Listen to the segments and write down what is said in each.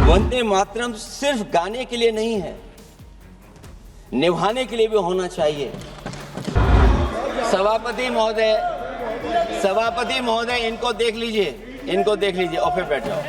वंदे मातरम सिर्फ गाने के लिए नहीं है, निभाने के लिए भी होना चाहिए। सभापति महोदय इनको देख लीजिए और फिर बैठ जाओ।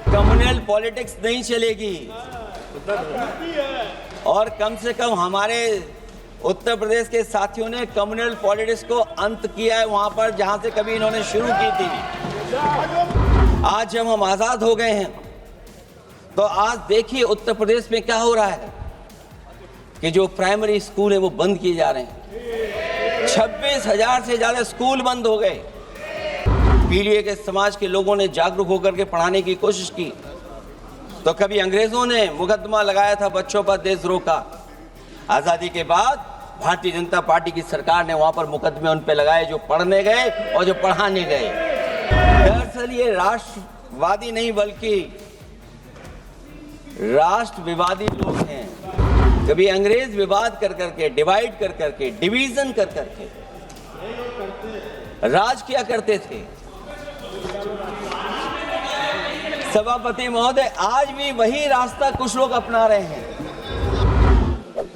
कम्युनल पॉलिटिक्स नहीं चलेगी और कम से कम हमारे उत्तर प्रदेश के साथियों ने कम्युनल पॉलिटिक्स को अंत किया है वहां पर जहां से कभी इन्होंने शुरू की थी। आज जब हम आजाद हो गए हैं तो आज देखिए उत्तर प्रदेश में क्या हो रहा है कि जो प्राइमरी स्कूल है वो बंद किए जा रहे हैं। 26,000 से ज्यादा स्कूल बंद हो गए। पीढ़ी के समाज के लोगों ने जागरूक होकर के पढ़ाने की कोशिश की तो कभी अंग्रेजों ने मुकदमा लगाया था बच्चों पर देशद्रोह का। आजादी के बाद भारतीय जनता पार्टी की सरकार ने वहां पर मुकदमे उन पे लगाए जो पढ़ने गए और जो पढ़ाने गए। दरअसल ये राष्ट्रवादी नहीं बल्कि राष्ट्र विवादी लोग हैं। कभी अंग्रेज विवाद कर करके, डिवाइड कर करके, डिवीजन कर करके राज किया करते थे। सभापति महोदय, आज भी वही रास्ता कुछ लोग अपना रहे हैं।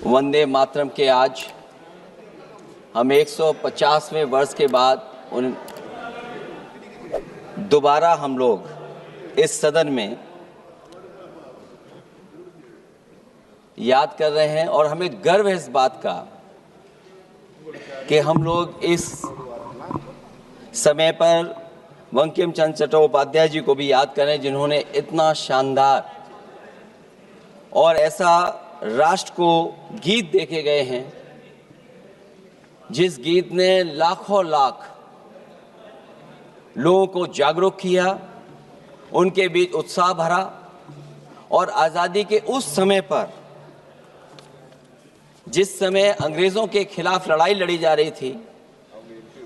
वंदे मातरम के आज हम 150वें वर्ष के बाद दोबारा हम लोग इस सदन में याद कर रहे हैं और हमें गर्व है इस बात का कि हम लोग इस समय पर बंकिम चंद्र चट्टोपाध्याय जी को भी याद करें जिन्होंने इतना शानदार और ऐसा राष्ट्र को गीत देके गए हैं जिस गीत ने लाखों लाख लोगों को जागरूक किया, उनके बीच उत्साह भरा और आज़ादी के उस समय पर जिस समय अंग्रेजों के खिलाफ लड़ाई लड़ी जा रही थी,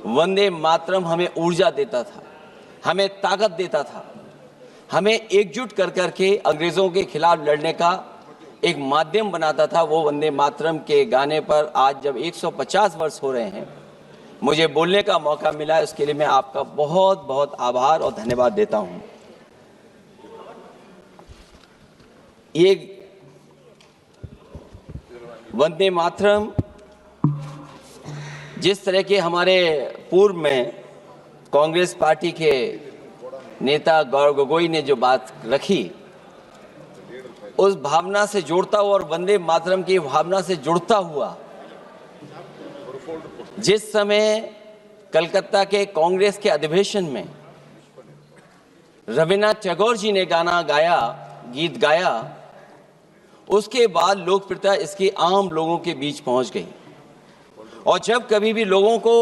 वंदे मातरम हमें ऊर्जा देता था, हमें ताकत देता था, हमें एकजुट कर करके अंग्रेजों के खिलाफ लड़ने का एक माध्यम बनाता था। वो वंदे मातरम के गाने पर आज जब 150 वर्ष हो रहे हैं मुझे बोलने का मौका मिला, उसके लिए मैं आपका बहुत बहुत आभार और धन्यवाद देता हूं। ये वंदे मातरम जिस तरह के हमारे पूर्व में कांग्रेस पार्टी के नेता गौरव गोगोई ने जो बात रखी, उस भावना से जुड़ता हुआ और वंदे मातरम की भावना से जुड़ता हुआ जिस समय कलकत्ता के कांग्रेस के अधिवेशन में रविन्द्रनाथ टैगोर जी ने गीत गाया, उसके बाद लोकप्रियता इसकी आम लोगों के बीच पहुंच गई। और जब कभी भी लोगों को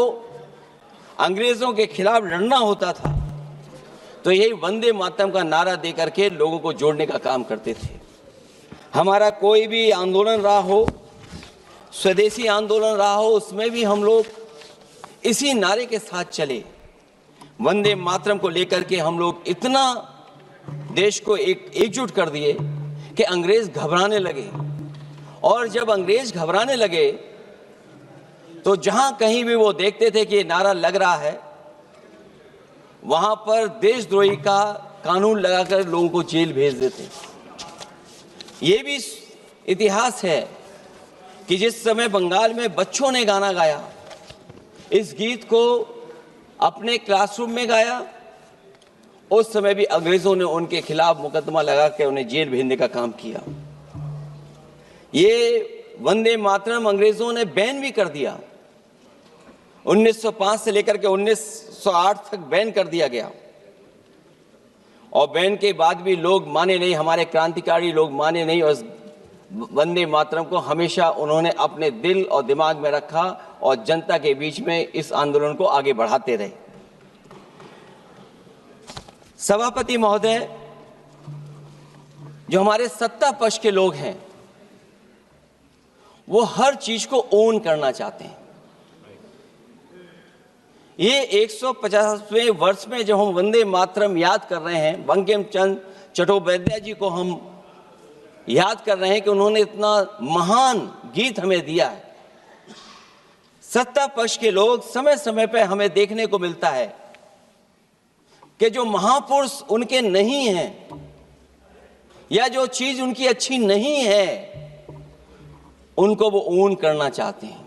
अंग्रेजों के खिलाफ लड़ना होता था तो यही वंदे मातरम का नारा दे करके लोगों को जोड़ने का काम करते थे। हमारा कोई भी आंदोलन रहा हो, स्वदेशी आंदोलन रहा हो, उसमें भी हम लोग इसी नारे के साथ चले। वंदे मातरम को लेकर के हम लोग इतना देश को एकजुट कर दिए कि अंग्रेज घबराने लगे। और जब अंग्रेज घबराने लगे तो जहां कहीं भी वो देखते थे कि ये नारा लग रहा है, वहां पर देशद्रोही का कानून लगाकर लोगों को जेल भेज देते। ये भी इतिहास है कि जिस समय बंगाल में बच्चों ने गाना गाया, इस गीत को अपने क्लासरूम में गाया, उस समय भी अंग्रेजों ने उनके खिलाफ मुकदमा लगा के उन्हें जेल भेजने का काम किया। ये वंदे मातरम अंग्रेजों ने बैन भी कर दिया। 1905 से लेकर के 1908 तक बैन कर दिया गया और बैन के बाद भी लोग माने नहीं, हमारे क्रांतिकारी लोग माने नहीं और वंदे मातरम को हमेशा उन्होंने अपने दिल और दिमाग में रखा और जनता के बीच में इस आंदोलन को आगे बढ़ाते रहे। सभापति महोदय, जो हमारे सत्ता पक्ष के लोग हैं वो हर चीज को ओन करना चाहते हैं। ये 150वें वर्ष में जब हम वंदे मातरम याद कर रहे हैं, बंकिम चंद्र चट्टोपाध्याय जी को हम याद कर रहे हैं कि उन्होंने इतना महान गीत हमें दिया है। सत्ता पक्ष के लोग समय समय पर हमें देखने को मिलता है कि जो महापुरुष उनके नहीं हैं या जो चीज उनकी अच्छी नहीं है उनको वो ओन करना चाहते हैं।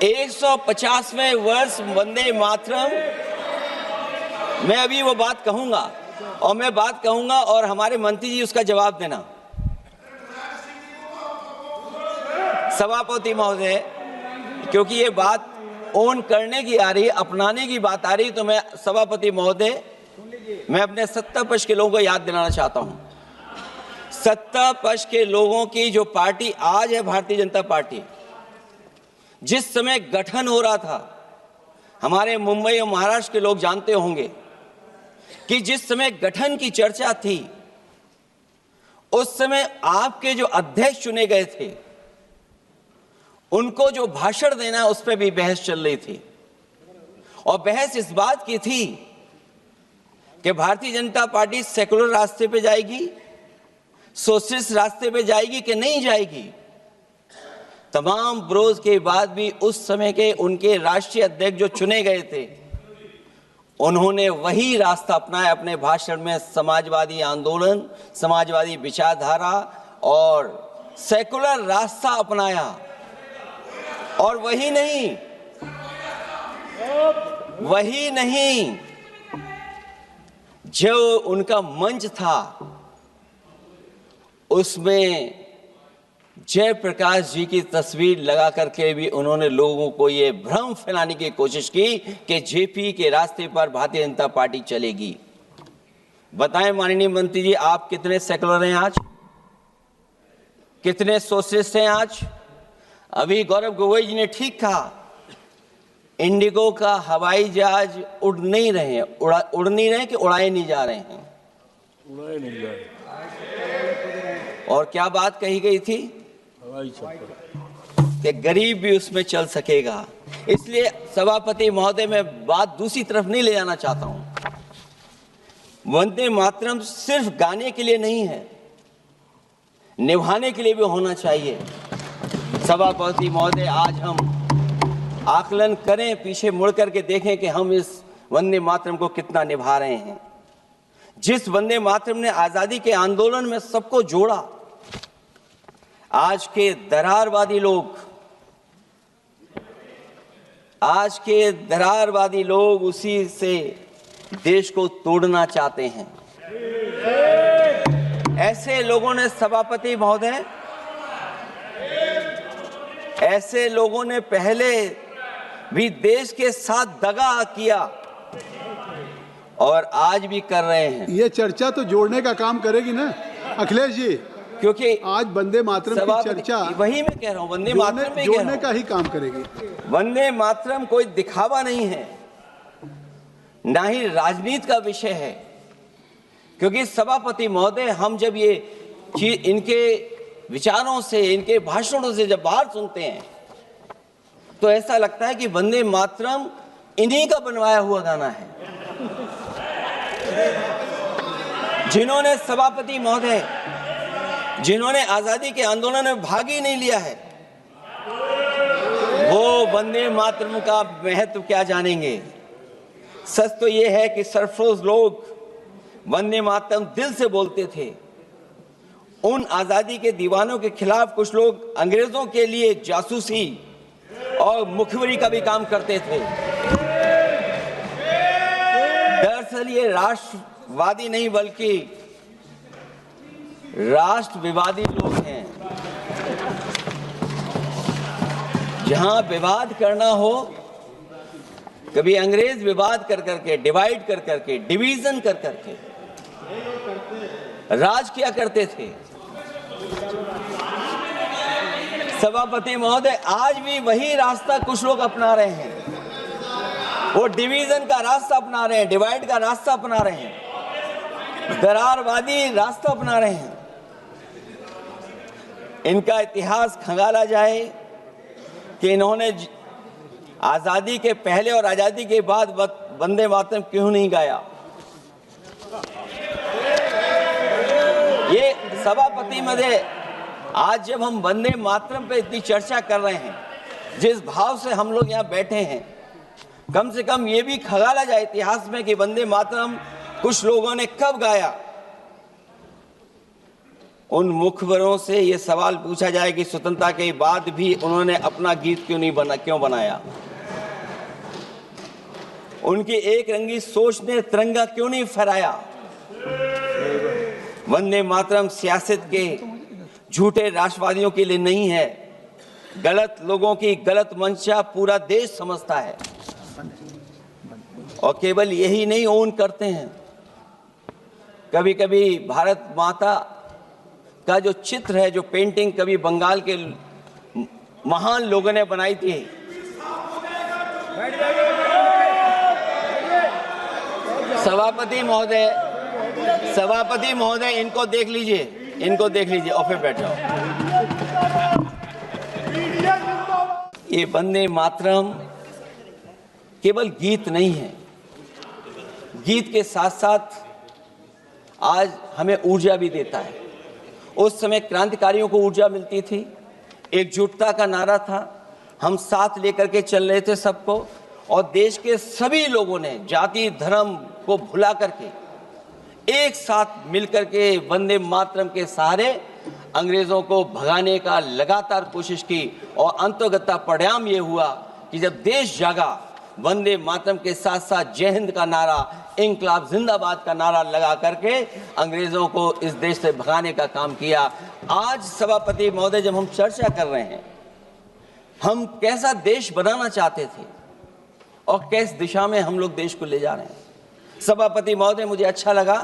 150वें वर्ष वंदे मातरम, मैं अभी वो बात कहूंगा और मैं बात कहूंगा और हमारे मंत्री जी उसका जवाब देना। सभापति महोदय, क्योंकि ये बात ओन करने की आ रही है, अपनाने की बात आ रही है, तो मैं सभापति महोदय, मैं अपने सत्ता पक्ष के लोगों को याद दिलाना चाहता हूं। सत्ता पक्ष के लोगों की जो पार्टी आज है भारतीय जनता पार्टी, जिस समय गठन हो रहा था, हमारे मुंबई और महाराष्ट्र के लोग जानते होंगे कि जिस समय गठन की चर्चा थी उस समय आपके जो अध्यक्ष चुने गए थे उनको जो भाषण देना उस पर भी बहस चल रही थी। और बहस इस बात की थी कि भारतीय जनता पार्टी सेकुलर रास्ते पे जाएगी, सोशलिस्ट रास्ते पे जाएगी कि नहीं जाएगी। तमाम विरोध के बाद भी उस समय के उनके राष्ट्रीय अध्यक्ष जो चुने गए थे उन्होंने वही रास्ता अपनाया अपने भाषण में, समाजवादी आंदोलन, समाजवादी विचारधारा और सेकुलर रास्ता अपनाया। और वही नहीं, जो उनका मंच था उसमें जयप्रकाश जी की तस्वीर लगा करके भी उन्होंने लोगों को ये भ्रम फैलाने की कोशिश की कि जेपी के रास्ते पर भारतीय जनता पार्टी चलेगी। बताएं माननीय मंत्री जी, आप कितने सेकुलर हैं आज, कितने सोशलिस्ट हैं आज? अभी गौरव गोगोई जी ने ठीक कहा, इंडिगो का हवाई जहाज उड़ नहीं रहे हैं, उड़ नहीं रहे कि उड़ाए नहीं जा रहे हैं? उड़ाए नहीं जा रहे। और क्या बात कही गई थी कि गरीब भी उसमें चल सकेगा। इसलिए सभापति महोदय, मैं बात दूसरी तरफ नहीं ले जाना चाहता हूं। वंदे मातरम सिर्फ गाने के लिए नहीं है, निभाने के लिए भी होना चाहिए। सभापति महोदय, आज हम आकलन करें, पीछे मुड़ करके देखें कि हम इस वंदे मातरम को कितना निभा रहे हैं। जिस वंदे मातरम ने आजादी के आंदोलन में सबको जोड़ा, आज के दरारवादी लोग उसी से देश को तोड़ना चाहते हैं। ऐसे लोगों ने, सभापति महोदय, ऐसे लोगों ने पहले भी देश के साथ दगा किया और आज भी कर रहे हैं। ये चर्चा तो जोड़ने का काम करेगी ना अखिलेश जी, क्योंकि आज वंदे मातरम की चर्चा, वही मैं कह रहा हूँ, वंदे मातरम में जोड़ने का ही काम करेगी। वंदे मातरम कोई दिखावा नहीं है, ना ही राजनीति का विषय है। क्योंकि सभापति महोदय, हम जब ये चीज इनके विचारों से, इनके भाषणों से जब बाहर सुनते हैं तो ऐसा लगता है कि वंदे मातरम इन्हीं का बनवाया हुआ गाना है। जिन्होंने, सभापति महोदय, जिन्होंने आजादी के आंदोलन में भाग ही नहीं लिया है, वो वंदे मातरम का महत्व क्या जानेंगे। सच तो ये है कि सरफरोश लोग वंदे मातरम दिल से बोलते थे। उन आजादी के दीवानों के खिलाफ कुछ लोग अंग्रेजों के लिए जासूसी और मुखबिरी का भी काम करते थे। दरअसल ये राष्ट्रवादी नहीं बल्कि राष्ट्र विवादी लोग हैं। जहां विवाद करना हो, कभी अंग्रेज विवाद कर करके, डिवाइड कर करके, डिवीजन कर करके राज किया करते थे। सभापति महोदय, आज भी वही रास्ता कुछ लोग अपना रहे हैं। वो डिवीजन का रास्ता अपना रहे हैं, डिवाइड का रास्ता अपना रहे हैं, दरारवादी रास्ता अपना रहे हैं। इनका इतिहास खंगाला जाए कि इन्होंने आजादी के पहले और आजादी के बाद वंदे मातरम क्यों नहीं गाया। ये सभापति महोदय, आज जब हम वंदे मातरम पे इतनी चर्चा कर रहे हैं, जिस भाव से हम लोग यहाँ बैठे हैं, कम से कम ये भी खंगाला जाए इतिहास में कि वंदे मातरम कुछ लोगों ने कब गाया। उन मुखबरों से ये सवाल पूछा जाए कि स्वतंत्रता के बाद भी उन्होंने अपना गीत क्यों बनाया? उनकी एक रंगी सोच ने तिरंगा क्यों नहीं फहराया? वंदे मातरम सियासत के झूठे राष्ट्रवादियों के लिए नहीं है, गलत लोगों की गलत मंशा पूरा देश समझता है और केवल यही नहीं ओन करते हैं। कभी कभी भारत माता का जो चित्र है, जो पेंटिंग कभी बंगाल के महान लोगों ने बनाई थी, सभापति महोदय इनको देख लीजिए और फिर बैठो। ये वंदे मातरम केवल गीत नहीं है, गीत के साथ साथ आज हमें ऊर्जा भी देता है। उस समय क्रांतिकारियों को ऊर्जा मिलती थी, एकजुटता का नारा था, हम साथ लेकर के चल रहे थे सबको, और देश के सभी लोगों ने जाति धर्म को भुला करके एक साथ मिलकर के वंदे मातरम के सहारे अंग्रेजों को भगाने का लगातार कोशिश की। और अंततः परिणाम ये हुआ कि जब देश जागा, वंदे मातरम के साथ साथ जय हिंद का नारा, इंकलाब जिंदाबाद का नारा लगा करके अंग्रेजों को इस देश से भगाने का काम किया। आज सभापति महोदय, जब हम चर्चा कर रहे हैं, हम कैसा देश बनाना चाहते थे और किस दिशा में हम लोग देश को ले जा रहे हैं। सभापति महोदय, मुझे अच्छा लगा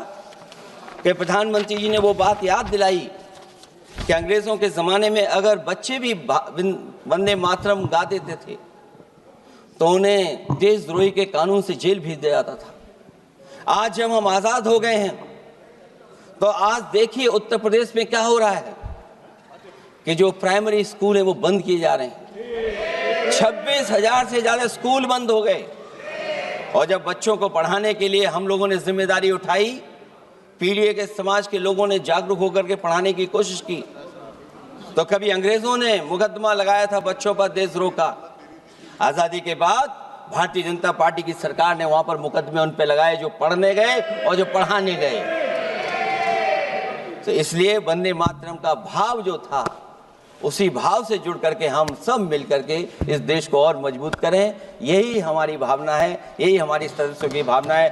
कि प्रधानमंत्री जी ने वो बात याद दिलाई कि अंग्रेजों के ज़माने में अगर बच्चे भी वंदे मातरम गा देते थे तो उन्हें देशद्रोही के कानून से जेल भेज दिया जाता था। आज जब हम आज़ाद हो गए हैं तो आज देखिए उत्तर प्रदेश में क्या हो रहा है कि जो प्राइमरी स्कूल है वो बंद किए जा रहे हैं। 26,000 से ज़्यादा स्कूल बंद हो गए। और जब बच्चों को पढ़ाने के लिए हम लोगों ने जिम्मेदारी उठाई, पीढ़ी के समाज के लोगों ने जागरूक होकर के पढ़ाने की कोशिश की, तो कभी अंग्रेजों ने मुकदमा लगाया था बच्चों पर देशद्रोह का। आज़ादी के बाद भारतीय जनता पार्टी की सरकार ने वहां पर मुकदमे उन पर लगाए जो पढ़ने गए और जो पढ़ाने गए। तो इसलिए वंदे मातरम का भाव जो था, उसी भाव से जुड़ करके हम सब मिल करके इस देश को और मजबूत करें। यही हमारी भावना है, यही हमारी सदस्यों की भावना है।